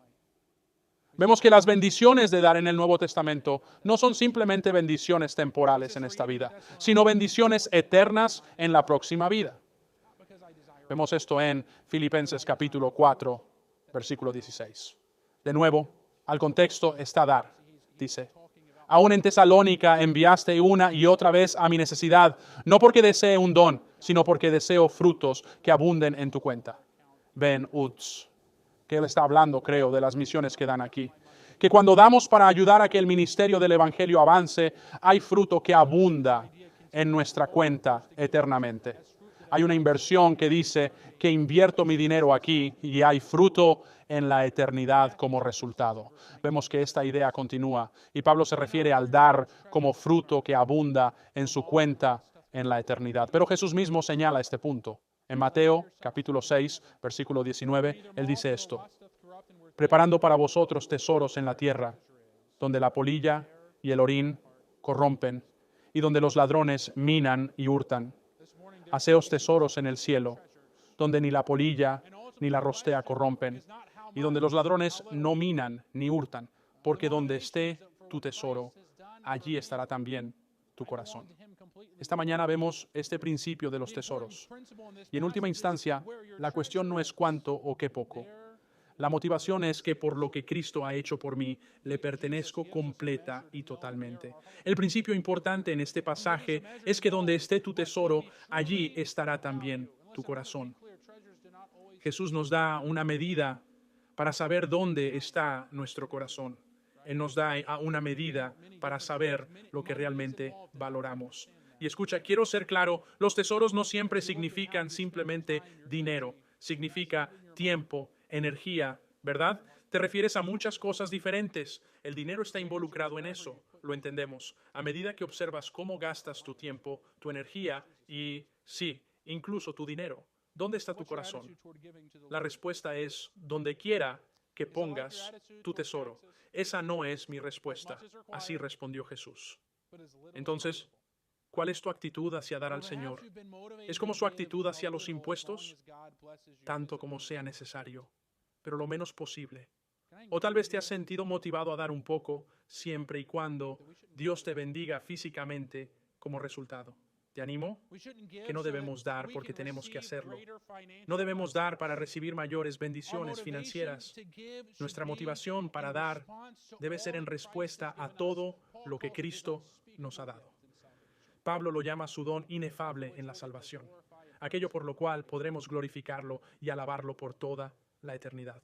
Vemos que las bendiciones de dar en el Nuevo Testamento no son simplemente bendiciones temporales en esta vida, sino bendiciones eternas en la próxima vida. Vemos esto en Filipenses capítulo 4, versículo 16. De nuevo, al contexto está dar. Dice, aún en Tesalónica enviaste una y otra vez a mi necesidad, no porque desee un don, sino porque deseo frutos que abunden en tu cuenta. Ben Uts. Que él está hablando, creo, de las misiones que dan aquí. Que cuando damos para ayudar a que el ministerio del Evangelio avance, hay fruto que abunda en nuestra cuenta eternamente. Hay una inversión que dice que invierto mi dinero aquí y hay fruto en la eternidad como resultado. Vemos que esta idea continúa y Pablo se refiere al dar como fruto que abunda en su cuenta en la eternidad. Pero Jesús mismo señala este punto. En Mateo capítulo 6, versículo 19, él dice esto: preparando para vosotros tesoros en la tierra, donde la polilla y el orín corrompen, y donde los ladrones minan y hurtan. Haceos tesoros en el cielo, donde ni la polilla ni la rostea corrompen, y donde los ladrones no minan ni hurtan, porque donde esté tu tesoro, allí estará también tu corazón. Esta mañana vemos este principio de los tesoros. Y en última instancia, la cuestión no es cuánto o qué poco. La motivación es que por lo que Cristo ha hecho por mí, le pertenezco completa y totalmente. El principio importante en este pasaje es que donde esté tu tesoro, allí estará también tu corazón. Jesús nos da una medida para saber dónde está nuestro corazón. Él nos da una medida para saber lo que realmente valoramos. Y escucha, quiero ser claro, los tesoros no siempre significan simplemente dinero, significa tiempo, energía, ¿verdad? Te refieres a muchas cosas diferentes. El dinero está involucrado en eso, lo entendemos. A medida que observas cómo gastas tu tiempo, tu energía y, sí, incluso tu dinero, ¿dónde está tu corazón? La respuesta es donde quiera que pongas tu tesoro. Esa no es mi respuesta. Así respondió Jesús. Entonces, ¿cuál es tu actitud hacia dar al Señor? ¿Es como su actitud hacia los impuestos? Tanto como sea necesario, pero lo menos posible. O tal vez te has sentido motivado a dar un poco siempre y cuando Dios te bendiga físicamente como resultado. Te animo que no debemos dar porque tenemos que hacerlo. No debemos dar para recibir mayores bendiciones financieras. Nuestra motivación para dar debe ser en respuesta a todo lo que Cristo nos ha dado. Pablo lo llama su don inefable en la salvación, aquello por lo cual podremos glorificarlo y alabarlo por toda la eternidad.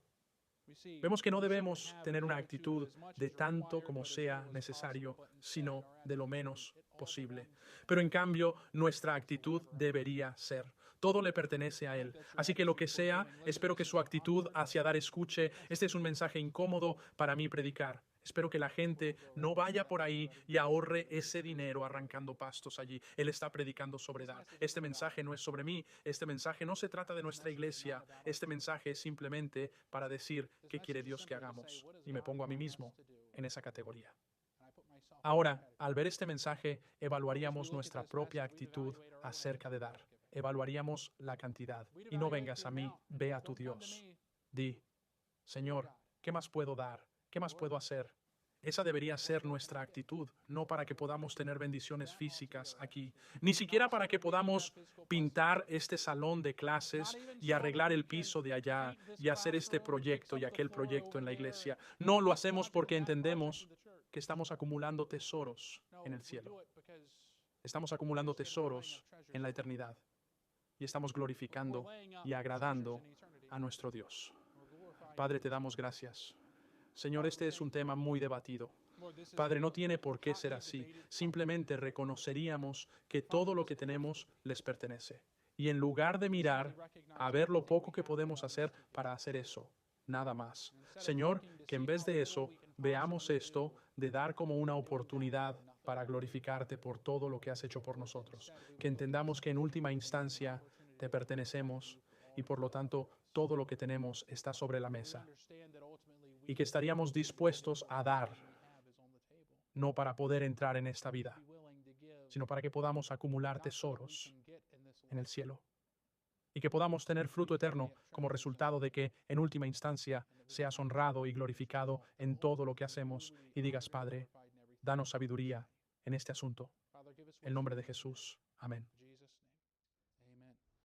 Vemos que no debemos tener una actitud de tanto como sea necesario, sino de lo menos posible. Pero en cambio, nuestra actitud debería ser: todo le pertenece a Él. Así que lo que sea, espero que su actitud hacia dar escuche. Este es un mensaje incómodo para mí predicar. Espero que la gente no vaya por ahí y ahorre ese dinero arrancando pastos allí. Él está predicando sobre dar. Este mensaje no es sobre mí. Este mensaje no se trata de nuestra iglesia. Este mensaje es simplemente para decir qué quiere Dios que hagamos. Y me pongo a mí mismo en esa categoría. Ahora, al ver este mensaje, evaluaríamos nuestra propia actitud acerca de dar. Evaluaríamos la cantidad. Y no vengas a mí, ve a tu Dios. Di: Señor, ¿qué más puedo dar? ¿Qué más puedo hacer? Esa debería ser nuestra actitud, no para que podamos tener bendiciones físicas aquí, ni siquiera para que podamos pintar este salón de clases y arreglar el piso de allá y hacer este proyecto y aquel proyecto en la iglesia. No lo hacemos porque entendemos que estamos acumulando tesoros en el cielo. Estamos acumulando tesoros en la eternidad y estamos glorificando y agradando a nuestro Dios. Padre, te damos gracias. Señor, este es un tema muy debatido. Padre, no tiene por qué ser así. Simplemente reconoceríamos que todo lo que tenemos les pertenece. Y en lugar de mirar a ver lo poco que podemos hacer para hacer eso, nada más. Señor, que en vez de eso, veamos esto de dar como una oportunidad para glorificarte por todo lo que has hecho por nosotros. Que entendamos que en última instancia te pertenecemos y por lo tanto todo lo que tenemos está sobre la mesa. Y que estaríamos dispuestos a dar, no para poder entrar en esta vida, sino para que podamos acumular tesoros en el cielo y que podamos tener fruto eterno como resultado de que, en última instancia, seas honrado y glorificado en todo lo que hacemos y digas: Padre, danos sabiduría en este asunto. En nombre de Jesús. Amén.